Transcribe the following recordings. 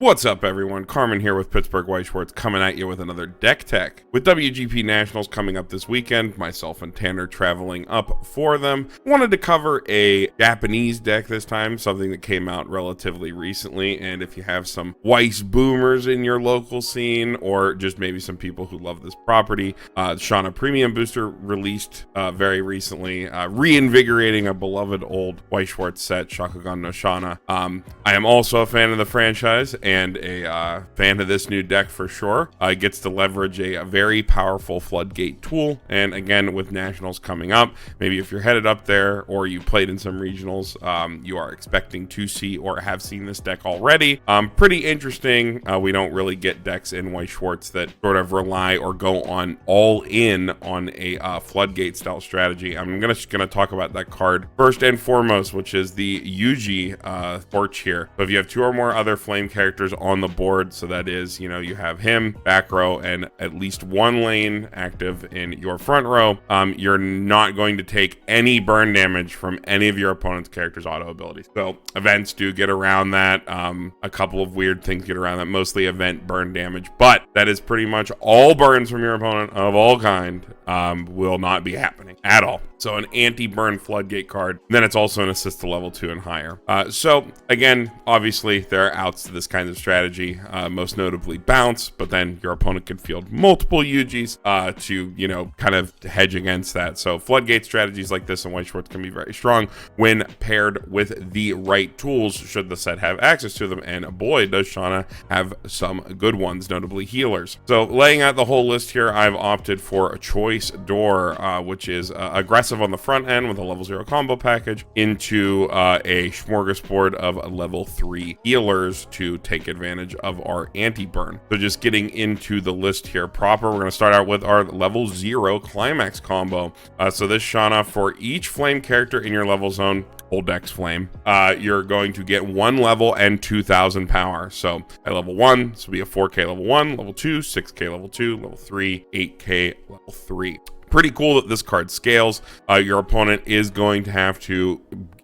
What's up, everyone? Carmen here with Pittsburgh White Schwartz coming at you with another deck tech. With WGP Nationals coming up this weekend, myself and Tanner traveling up for them, wanted to cover a Japanese deck this time, something that came out relatively recently. And if you have some Weiss boomers in your local scene, or just maybe some people who love this property, Shana Premium Booster released very recently, reinvigorating a beloved old White Schwartz set, Shakugan no Shana. I am also a fan of the franchise and a fan of this new deck for sure. It gets to leverage a very powerful floodgate tool, and again, with Nationals coming up, maybe if you're headed up there or you played in some regionals, you are expecting to see or have seen this deck already. Pretty interesting. We don't really get decks in White Schwartz that sort of rely or go on all in on a floodgate style strategy. I'm gonna talk about that card first and foremost, which is the Yuji Torch here. So if you have two or more other flame characters on the board, so that is, you have him back row and at least one lane active in your front row, you're not going to take any burn damage from any of your opponent's characters' auto abilities. So events do get around that. A couple of weird things get around that, mostly event burn damage, but that is pretty much all burns from your opponent of all kind will not be happening at all. So an anti-burn floodgate card. Then it's also an assist to level 2 and higher. So again, obviously there are outs to this kind of strategy, most notably bounce, but then your opponent can field multiple Yujis to, kind of hedge against that. So floodgate strategies like this in White Schwartz can be very strong when paired with the right tools, should the set have access to them. And boy, does Shana have some good ones, notably healers. So laying out the whole list here, I've opted for a choice door, which is aggressive on the front end with a level 0 combo package, into a smorgasbord of level 3 healers to take advantage of our anti-burn. So just getting into the list here proper, we're going to start out with our level 0 climax combo. So this Shana, for each flame character in your level zone, Old Dex Flame, you're going to get 1 level and 2,000 power. So at level 1, this will be a 4K level 1, level 2, 6K level 2, level 3, 8K level 3. Pretty cool that this card scales. Your opponent is going to have to,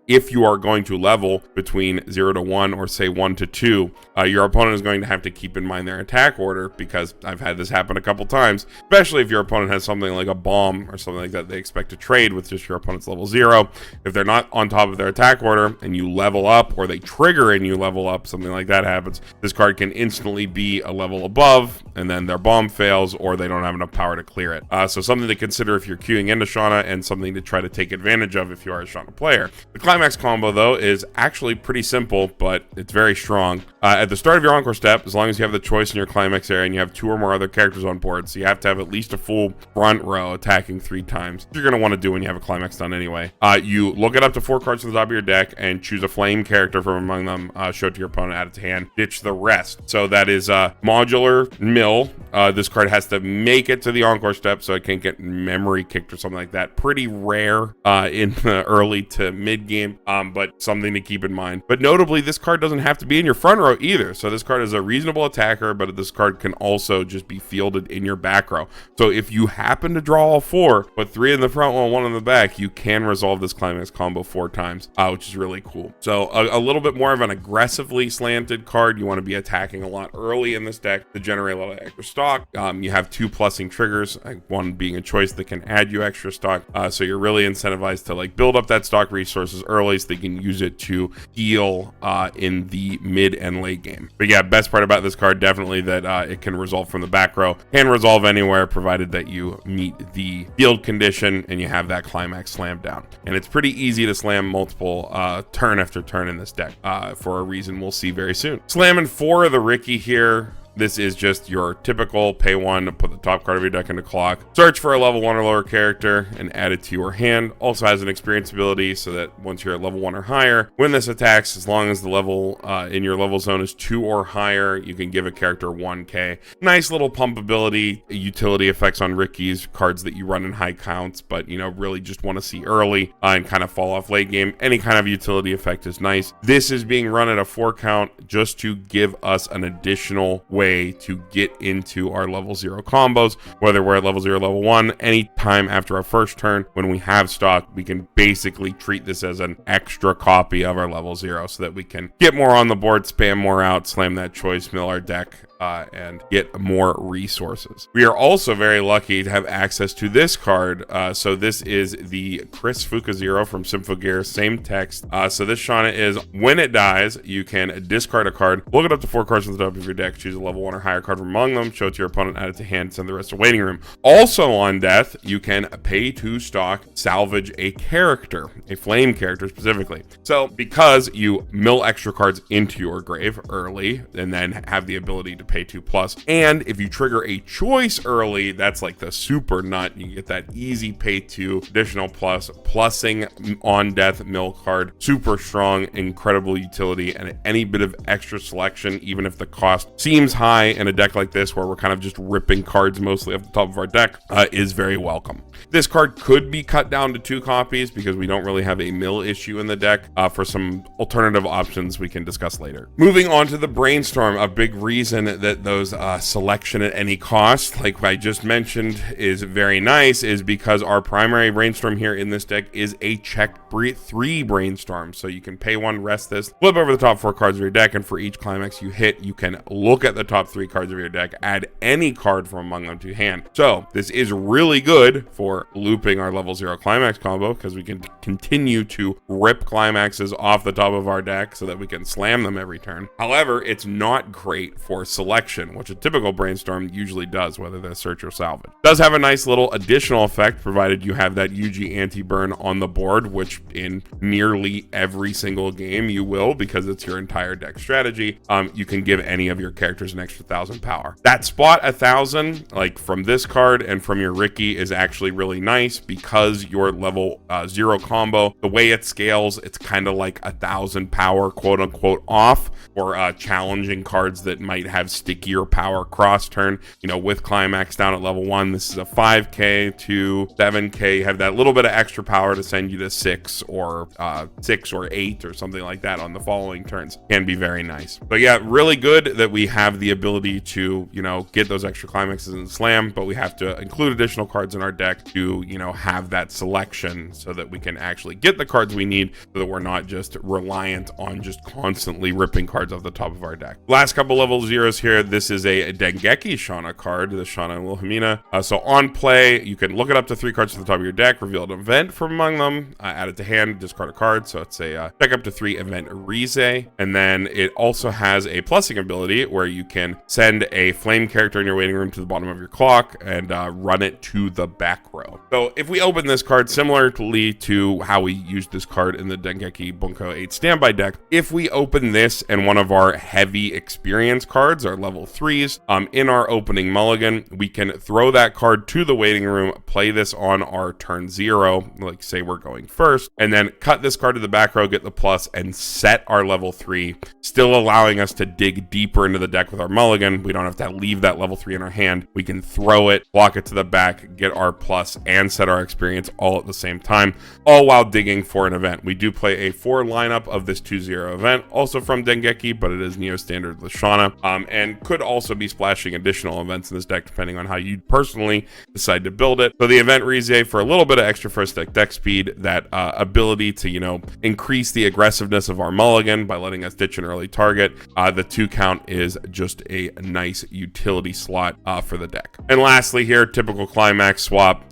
if you are going to level between 0 to 1 or say 1 to 2, your opponent is going to have to keep in mind their attack order, because I've had this happen a couple times, especially if your opponent has something like a bomb or something like that they expect to trade with just your opponent's level 0. If they're not on top of their attack order and you level up, or they trigger and you level up, something like that happens, this card can instantly be a level above, and then their bomb fails or they don't have enough power to clear it. So something to consider if you're queuing into Shana, and something to try to take advantage of if you are a Shana player. The climax combo, though, is actually pretty simple, but it's very strong. At the start of your Encore step, as long as you have the choice in your climax area and you have 2 or more other characters on board, so you have to have at least a full front row attacking 3 times. You're going to want to do when you have a climax done anyway. You look it up to 4 cards to the top of your deck and choose a flame character from among them, show it to your opponent, add it to hand, ditch the rest. So that is modular mill. This card has to make it to the Encore step, so it can't get memory kicked or something like that. Pretty rare in the early to mid game, but something to keep in mind. But notably, this card doesn't have to be in your front row either. So this card is a reasonable attacker, but this card can also just be fielded in your back row. So if you happen to draw all 4, put 3 in the front row and 1 in the back, you can resolve this climax combo 4 times, which is really cool. So a little bit more of an aggressively slanted card. You want to be attacking a lot early in this deck to generate a lot of extra stock. You have 2 plussing triggers, one being a choice that can add you extra stock. So you're really incentivized to build up that stock resources early so they can use it to heal in the mid and late game. But yeah, best part about this card, definitely that it can resolve from the back row, can resolve anywhere provided that you meet the field condition and you have that climax slam down. And it's pretty easy to slam multiple turn after turn in this deck for a reason we'll see very soon. Slamming 4 of the Ricky here. This is just your typical pay 1 to put the top card of your deck into clock. Search for a level 1 or lower character and add it to your hand. Also has an experience ability, so that once you're at level 1 or higher, when this attacks, as long as the level in your level zone is 2 or higher, you can give a character 1k. Nice little pump ability, utility effects on Ricky's, cards that you run in high counts, but really just want to see early and kind of fall off late game. Any kind of utility effect is nice. This is being run at a 4 count just to give us an additional way way to get into our level 0 combos, whether we're at level 0, level 1, anytime after our first turn. When we have stock, we can basically treat this as an extra copy of our level 0 so that we can get more on the board, spam more out, slam that choice, mill our deck, and get more resources. We are also very lucky to have access to this card. So this is the Chris Fukuzero from Symphogear, same text. So this Shana is, when it dies, you can discard a card, look it up to 4 cards from the top of your deck, choose a level 1 or higher card from among them, show it to your opponent, add it to hand, send the rest to waiting room. Also on death, you can pay 2 stock, salvage a character, a flame character specifically. So because you mill extra cards into your grave early and then have the ability to pay 2+, and if you trigger a choice early, that's like the super nut. You get that easy pay 2 additional plussing on death mill card, super strong, incredible utility, and any bit of extra selection, even if the cost seems high in a deck like this where we're kind of just ripping cards mostly off the top of our deck, is very welcome. This card could be cut down to 2 copies because we don't really have a mill issue in the deck, for some alternative options we can discuss later. Moving on to the Brainstorm, a big reason that those selection at any cost, like I just mentioned, is very nice is because our primary Brainstorm here in this deck is a check 3 Brainstorm. So you can pay 1, rest this, flip over the top 4 cards of your deck, and for each climax you hit, you can look at the top 3 cards of your deck, add any card from among them to hand. So this is really good for looping our level 0 climax combo because we can continue to rip climaxes off the top of our deck so that we can slam them every turn. However, it's not great for selection, which a typical Brainstorm usually does, whether they're search or salvage. It does have a nice little additional effect provided you have that UG anti-burn on the board, which in nearly every single game you will, because it's your entire deck strategy. You can give any of your characters an extra 1,000 power. That spot 1,000, like from this card and from your Ricky, is actually really nice because your level 0 combo, the way it scales, it's kind of like 1,000 power, quote unquote, off, or challenging cards that might have stickier power cross turn. You know, with climax down at level 1, this is a 5k to 7k. You have that little bit of extra power to send you to 6 or 8 or something like that on the following turns. Can be very nice. But yeah, really good that we have the ability to, you know, get those extra climaxes and slam, but we have to include additional cards in our deck to, you know, have that selection so that we can actually get the cards we need, so that we're not just reliant on just constantly ripping cards off the top of our deck. Last couple level 0s here. This is a Dengeki Shana card, the Shana and Wilhelmina. So on play, you can look it up to 3 cards to the top of your deck, reveal an event from among them, add it to hand, discard a card. So it's a check up to 3 event Rize. And then it also has a plussing ability where you can send a flame character in your waiting room to the bottom of your clock and run it to the back row. So if we open this card similarly to how we used this card in the Dengeki Bunko 8 standby deck, if we open this and one of our heavy experience cards, our level 3s, in our opening mulligan, we can throw that card to the waiting room, play this on our turn 0, like say we're going first, and then cut this card to the back row, get the plus, and set our level 3, still allowing us to dig deeper into the deck with our mulligan. We don't have to leave that level 3 in our hand. We can throw it, block it to the back, get our plus, and set our experience all at the same time, all while digging for an event. We do play a 4 lineup of this 2-0 event, also from Dengeki, but it is Neo Standard with Shana, and could also be splashing additional events in this deck depending on how you personally decide to build it. So the event Rize, for a little bit of extra first deck speed, that ability to, you know, increase the aggressiveness of our mulligan by letting us ditch an early target. The 2 count is just a nice utility slot for the deck. And lastly here, typical climax swap,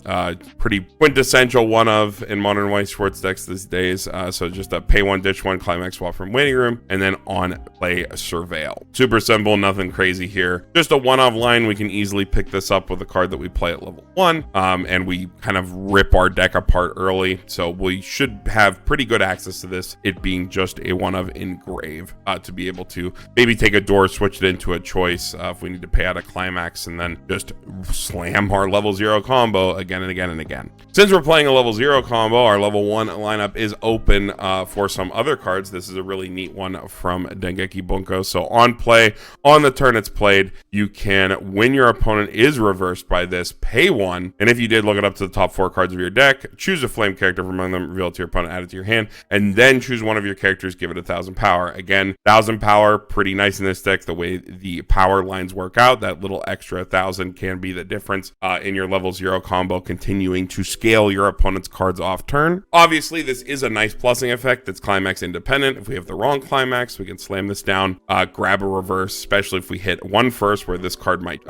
pretty quintessential one of in modern White Schwartz decks these days. So just a pay 1, ditch 1 climax swap from waiting room, and then on play surveil. Super simple, nothing crazy here. Just a one-off line. We can easily pick this up with a card that we play at level 1, and we kind of rip our deck apart early. So we should have pretty good access to this, it being just a one of engrave, to be able to maybe take a door, switch it into a choice if we need to pay out a climax, and then just slam our level 0 combo again and again and again. Since we're playing a level 0 combo, our level 1 lineup is open for some other cards. This is a really neat one from Dengeki Bunko. So on play, on the turn it's played, you can, when your opponent is reversed by this, pay 1. And if you did, look it up to the top 4 cards of your deck, choose a flame character from among them, reveal it to your opponent, add it to your hand, and then choose one of your characters, give it 1,000 power. Again, 1,000 power, pretty nice in this deck. The way the power lines work out, that little extra 1,000 can be the difference in your level 0 combo, continuing to scale your opponent's cards off turn. Obviously, this is a nice plussing effect that's climax independent. If we have the wrong climax, we can slam this down, grab a reverse, especially if we hit 1 first, where this card might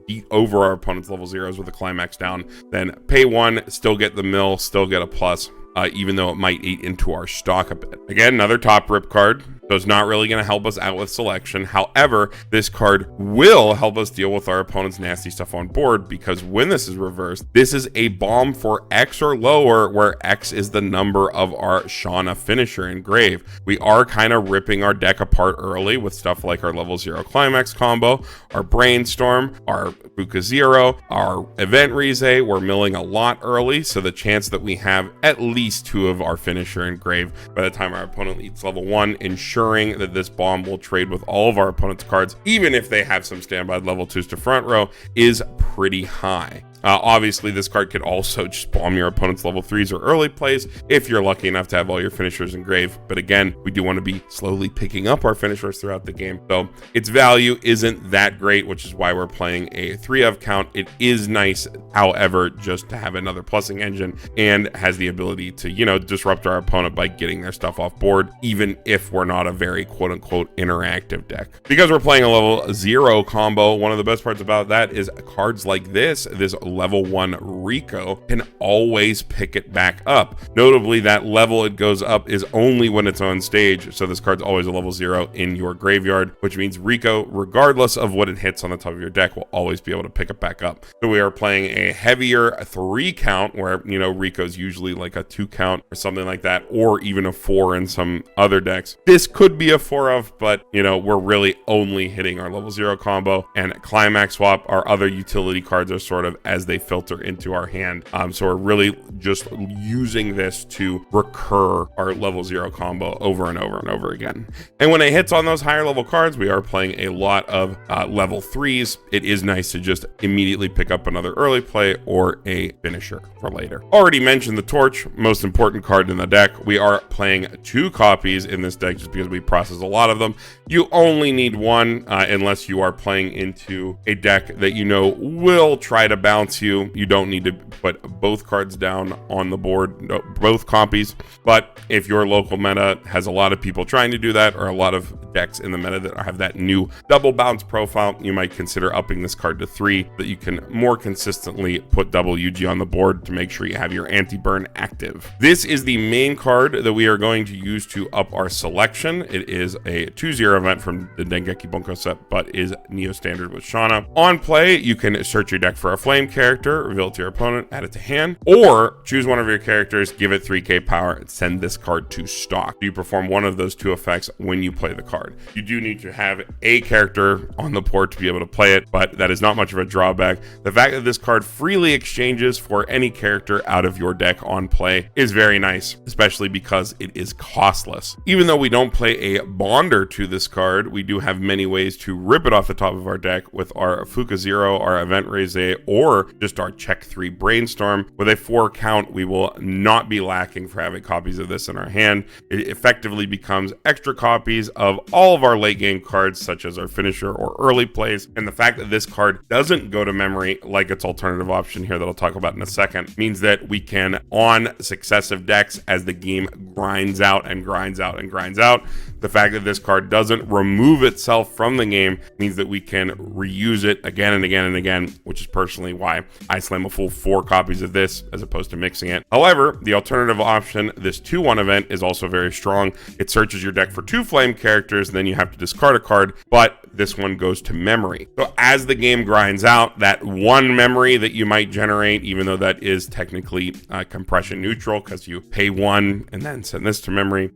beat over our opponent's level 0s with a climax down. Then pay 1, still get the mill, still get a plus. Even though it might eat into our stock a bit. Again, another top rip card. So it's not really going to help us out with selection. However, this card will help us deal with our opponent's nasty stuff on board, because when this is reversed, this is a bomb for X or lower, where X is the number of our Shana finisher engrave. We are kind of ripping our deck apart early with stuff like our level 0 climax combo, our brainstorm, our Buka 0, our event Rize. We're milling a lot early, so the chance that we have at least 2 of our finisher engrave by the time our opponent eats level 1, ensuring that this bomb will trade with all of our opponent's cards, even if they have some standby level 2s to front row, is pretty high. Obviously, this card could also just bomb your opponent's level 3s or early plays if you're lucky enough to have all your finishers engraved. But again, we do want to be slowly picking up our finishers throughout the game. So its value isn't that great, which is why we're playing a 3 of count. It is nice, however, just to have another plussing engine, and has the ability to, disrupt our opponent by getting their stuff off board, even if we're not a very quote unquote interactive deck. Because we're playing a level 0 combo, one of the best parts about that is cards like this level 1 Rico can always pick it back up. Notably, that level it goes up is only when it's on stage, so this card's always a level 0 in your graveyard, which means Rico, regardless of what it hits on the top of your deck, will always be able to pick it back up. So we are playing a heavier 3 count, where Rico's usually like a 2 count or something like that, or even a 4 in some other decks. This could be a 4 of, but we're really only hitting our level 0 combo, and climax swap, our other utility cards, are sort of as they filter into our hand. So we're really just using this to recur our level 0 combo over and over and over again. And when it hits on those higher level cards, we are playing a lot of level 3s. It is nice to just immediately pick up another early play or a finisher for later. Already mentioned the torch, most important card in the deck. We are playing 2 copies in this deck just because we process a lot of them. You only need 1 unless you are playing into a deck that will try to bounce you. You don't need to put both cards down on the board, both copies. But if your local meta has a lot of people trying to do that, or a lot of decks in the meta that have that new double bounce profile, you might consider upping this card to 3, that you can more consistently put double UG on the board to make sure you have your anti-burn active. This is the main card that we are going to use to up our selection. It is a 2-0 event from the Dengeki Bunko set, but is Neo Standard with Shana. On play, you can search your deck for a flame character, reveal it to your opponent, add it to hand, or choose one of your characters, give it 3k power, and send this card to stock. You perform one of those 2 effects when you play the card. You do need to have a character on the board to be able to play it, but that is not much of a drawback. The fact that this card freely exchanges for any character out of your deck on play is very nice, especially because it is costless. Even though we don't play a bonder to this card, we do have many ways to rip it off the top of our deck with our Fuka 0, our Event Rize, or just our Check 3 Brainstorm. With a 4 count, we will not be lacking for having copies of this in our hand. It effectively becomes extra copies of all of our late game cards, such as our finisher or early plays. And the fact that this card doesn't go to memory like its alternative option here that I'll talk about in a second, means that we can, on successive decks, as the game grinds out and grinds out and grinds out, the fact that this card doesn't remove itself from the game means that we can reuse it again and again and again, which is personally why I slam a full 4 copies of this as opposed to mixing it. However, the alternative option, this 2-1 event, is also very strong. It searches your deck for 2 flame characters, and then you have to discard a card, but this one goes to memory. So as the game grinds out, that 1 memory that you might generate, even though that is technically compression neutral because you pay 1 and then send this to memory,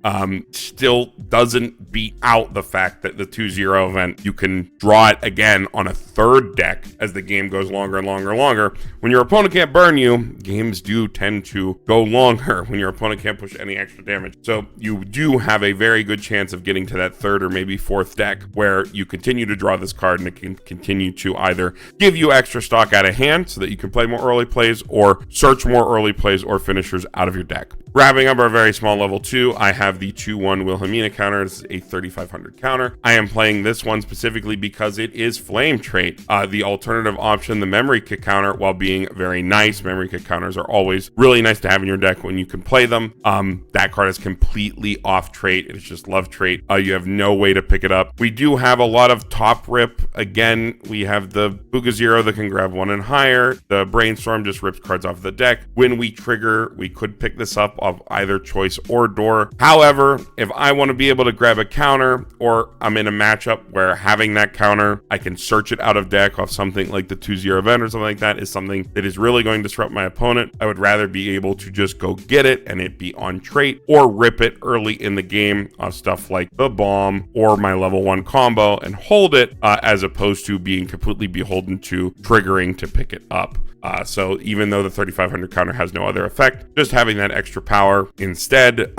still doesn't beat out the fact that the 2-0 event, you can draw it again on a 3rd deck as the game goes longer and longer and longer. When your opponent can't burn you, games do tend to go longer when your opponent can't push any extra damage. So you do have a very good chance of getting to that 3rd or maybe 4th deck where you can continue to draw this card, and it can continue to either give you extra stock out of hand so that you can play more early plays, or search more early plays or finishers out of your deck. Wrapping up our very small level 2, I have the 2/1 Wilhelmina counter. This is a 3500 counter. I am playing this one specifically because it is flame trait. The alternative option, the memory kick counter, while being very nice, memory kick counters are always really nice to have in your deck when you can play them. That card is completely off trait. It's just love trait. You have no way to pick it up. We do have a lot of top rip. Again, we have the Booga Zero that can grab 1 and higher. The Brainstorm just rips cards off the deck. When we trigger, we could pick this up of either choice or door. However, if I want to be able to grab a counter, or I'm in a matchup where having that counter, I can search it out of deck off something like the 2/0 event or something like that, is something that is really going to disrupt my opponent. I would rather be able to just go get it and it be on trait, or rip it early in the game of stuff like the bomb or my level 1 combo and hold it, as opposed to being completely beholden to triggering to pick it up. So even though the 3500 counter has no other effect, just having that extra power instead,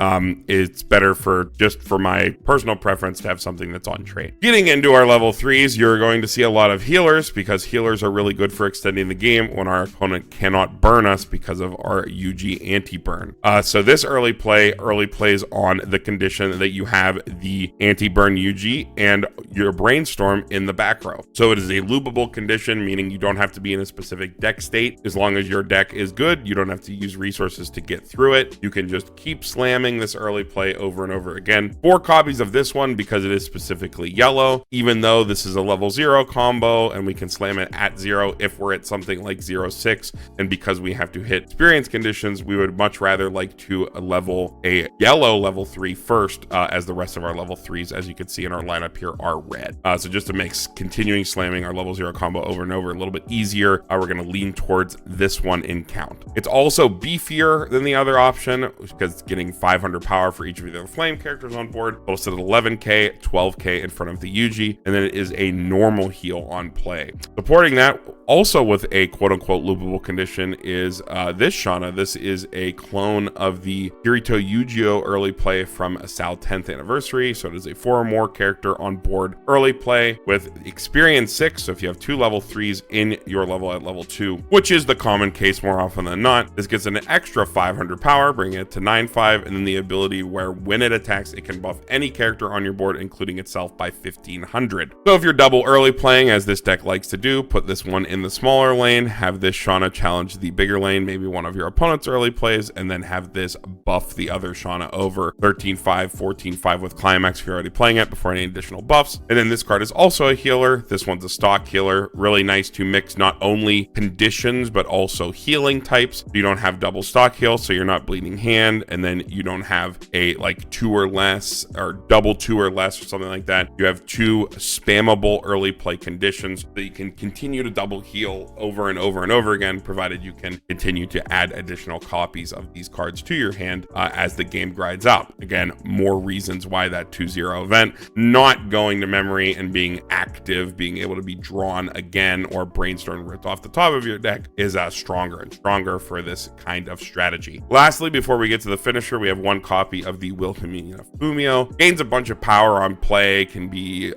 it's better for my personal preference to have something that's on trait. Getting into our level 3s, you're going to see a lot of healers, because healers are really good for extending the game when our opponent cannot burn us because of our UG anti-burn. So this early plays on the condition that you have the anti-burn UG and your Brainstorm in the back row. So it is a loopable condition, meaning you don't have to be in a specific deck state. As long as your deck is good, you don't have to use resources to get through it. You can just keep slamming this early play over and over again. 4 copies of this one because it is specifically yellow, even though this is a level 0 combo and we can slam it at 0 if we're at something like 0/6. And because we have to hit experience conditions, we would much rather like to level a yellow level 3 first, as the rest of our level 3s, as you can see in our lineup here, are red. So just to make continuing slamming our level 0 combo over and over a little bit easier, we're going to lean towards this one in count. It's also beefier than the other option because it's getting 500 power for each of the flame characters on board. It'll sit at 11k, 12k in front of the UG, and then it is a normal heal on play. Supporting that, also with a quote-unquote loopable condition, is this Shana. This is a clone of the Kirito Yu-Gi-Oh early play from Sal 10th anniversary, so it is a 4 or more character on board early play with experience 6, so if you have 2 level 3s in your level at level 2, which is the common case more often than not, this gets an extra 500 power, bringing it to 9/5, and then the ability where when it attacks, it can buff any character on your board, including itself, by 1500. So if you're double early playing, as this deck likes to do, put this one in the smaller lane, have this Shana challenge the bigger lane, maybe one of your opponent's early plays, and then have this buff the other Shana over 13/5, 14/5 with Climax if you're already playing it before any additional buffs. And then this card is also a healer. This one's a stock healer. Really nice to mix not only conditions, but also healing types. You don't have double stock heal, so you're not bleeding hand, and then you don't have a like 2 or less, or double 2 or less, or something like that. You have 2 spammable early play conditions that you can continue to double heal over and over and over again, provided you can continue to add additional copies of these cards to your hand as the game grinds out. Again, more reasons why that 2/0 event not going to memory and being active, being able to be drawn again or Brainstorm ripped off the top of your deck is stronger and stronger for this kind of strategy. Lastly, before we get to the finisher, we have 1 copy of the Wilhelmina Fumio. Gains a bunch of power on play, can be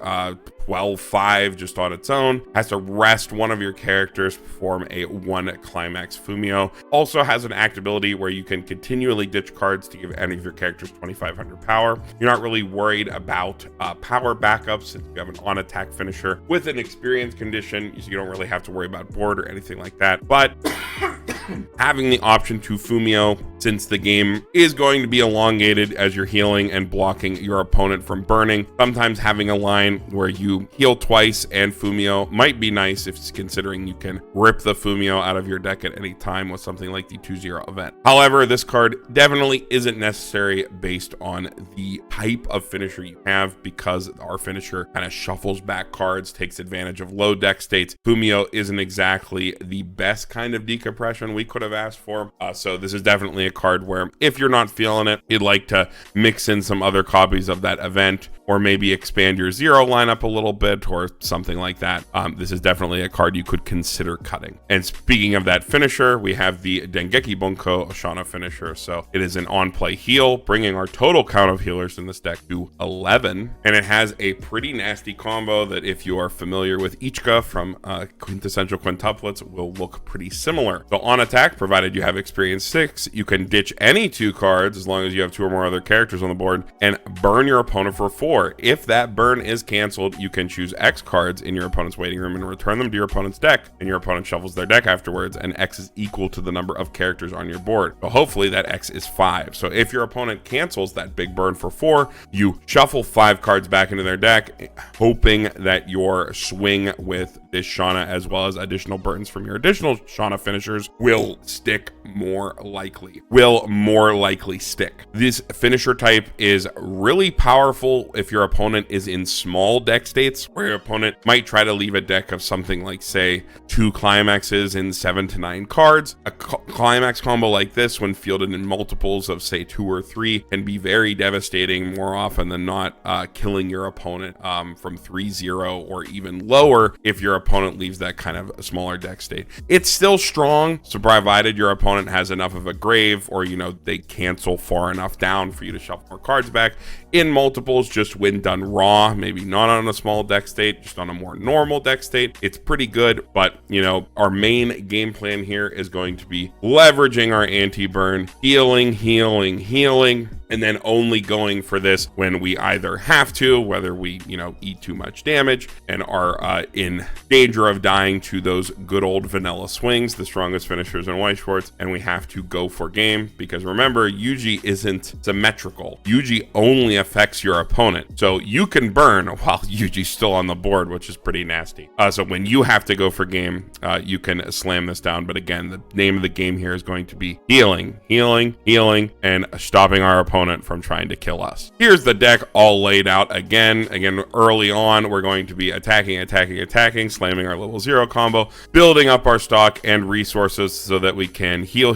12/5 just on its own, has to rest one of your characters, perform a 1 Climax Fumio. Also has an act ability where you can continually ditch cards to give any of your characters 2500 power. You're not really worried about power backups since you have an on attack finisher with an experience condition, so you don't really have to worry about board or anything like that. But having the option to Fumio, since the game is going to be elongated as you're healing and blocking your opponent from burning, sometimes having a line where you heal twice and Fumio might be nice, if it's considering you can rip the Fumio out of your deck at any time with something like the 2/0 event. However, this card definitely isn't necessary based on the type of finisher you have, because our finisher kind of shuffles back cards, takes advantage of low deck states. Fumio isn't exactly the best kind of decompression we could have asked for, so this is definitely a card where if you're not feeling it, you'd like to mix in some other copies of that event, or maybe expand your zero lineup a little bit or something like that. This is definitely a card you could consider cutting. And speaking of that finisher, we have the Dengeki Bunko Shana finisher. So it is an on-play heal, bringing our total count of healers in this deck to 11. And it has a pretty nasty combo that, if you are familiar with Ichika from Quintessential Quintuplets, will look pretty similar. So on attack, provided you have experience 6, you can ditch any 2 cards as long as you have 2 or more other characters on the board and burn your opponent for 4. If that burn is canceled, you can choose X cards in your opponent's waiting room and return them to your opponent's deck, and your opponent shuffles their deck afterwards, and X is equal to the number of characters on your board. So hopefully that X is 5. So if your opponent cancels that big burn for 4, you shuffle 5 cards back into their deck, hoping that your swing with this Shana, as well as additional burns from your additional Shana finishers, will stick more likely. Stick. This finisher type is really powerful if your opponent is in small deck states, where your opponent might try to leave a deck of something like, say, 2 climaxes in 7 to 9 cards. A climax combo like this, when fielded in multiples of, say, 2 or 3, can be very devastating more often than not, killing your opponent from 3-0 or even lower if your opponent leaves that kind of smaller deck state. It's still strong, so provided your opponent has enough of a grave, or they cancel far enough down for you to shuffle more cards back. In multiples, just when done raw, maybe not on a small deck state, just on a more normal deck state, it's pretty good. But our main game plan here is going to be leveraging our anti-burn, healing, and then only going for this when we either have to, whether we, eat too much damage and are in danger of dying to those good old vanilla swings, the strongest finishers in White Schwartz, and we have to go for game. Because remember, Yuji isn't symmetrical. Yuji only affects your opponent. So you can burn while Yuji's still on the board, which is pretty nasty. So when you have to go for game, you can slam this down. But again, the name of the game here is going to be healing, and stopping our opponent from trying to kill us. Here's the deck all laid out again. Early on, we're going to be attacking, slamming our level 0 combo, building up our stock and resources so that we can heal,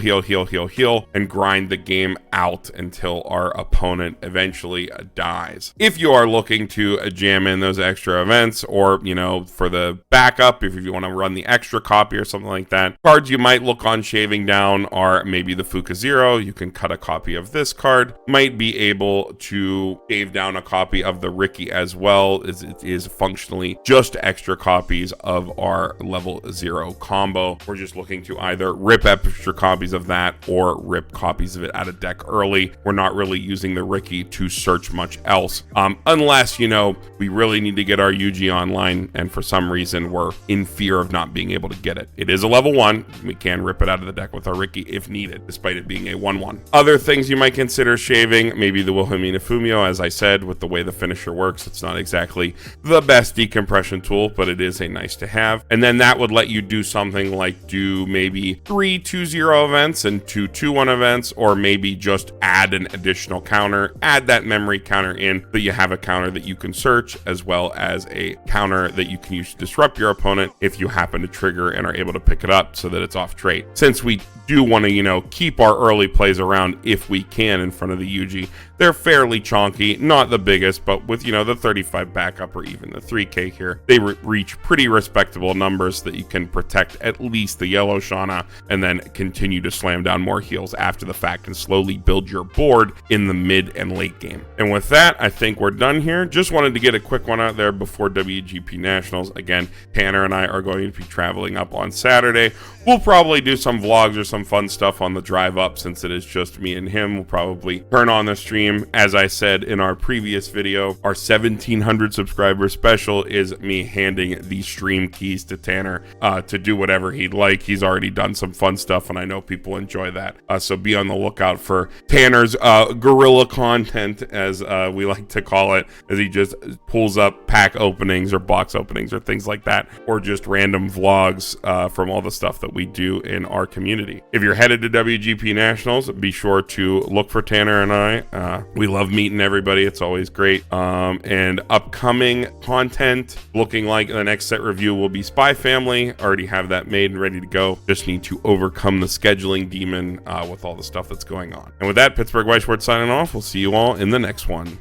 and grind the game out until our opponent eventually dies. If you are looking to jam in those extra events, or, for the backup, if you want to run the extra copy or something like that, cards you might look on shaving down are maybe the Fuka Zero. You can cut a copy of this card. Might be able to shave down a copy of the Ricky as well, as it is functionally just extra copies of our level 0 combo. We're just looking to either rip extra copies of that or rip copies of it out of deck early. We're not really using the Ricky to search much else, unless we really need to get our Yuji online and for some reason we're in fear of not being able to get it. It is a level 1. We can rip it out of the deck with our Ricky if needed, despite it being a 1/1. Other things you might consider shaving, maybe the Wilhelmina Fumio. As I said, with the way the finisher works, it's not exactly the best decompression tool, but it is a nice to have. And then that would let you do something like do maybe 3 2-0 events and 2 2-1 events, or maybe just add an additional counter, add that memory counter in, but you have a counter that you can search, as well as a counter that you can use to disrupt your opponent if you happen to trigger and are able to pick it up so that it's off trait. Since we do want to, keep our early plays around if we can in front of the Yuji, they're fairly chonky, not the biggest, but with, the 35 backup or even the 3K here, they reach pretty respectable numbers that you can protect at least the yellow Shana and then continue to slam down more heals after the fact and slowly build your board in the mid and late game. And with that, I think we're done here. Just wanted to get a quick one out there before WGP Nationals. Again, Tanner and I are going to be traveling up on Saturday. We'll probably do some vlogs or some fun stuff on the drive up, since it is just me and him. We'll probably turn on the stream. As I said in our previous video, our 1700 subscriber special is me handing the stream keys to Tanner to do whatever he'd like. He's already done some fun stuff, and I know people enjoy that. So be on the lookout for Tanner's guerrilla content, as we like to call it, as he just pulls up pack openings or box openings or things like that, or just random vlogs from all the stuff that we do in our community. If you're headed to WGP Nationals, be sure to look for Tanner and I. We love meeting everybody. It's always great. And upcoming content, looking like the next set review will be Spy Family. Already have that made and ready to go. Just need to overcome the scheduling demon with all the stuff that's going on. And with that, Pittsburgh White Schwartz signing off. We'll see you all in the next one.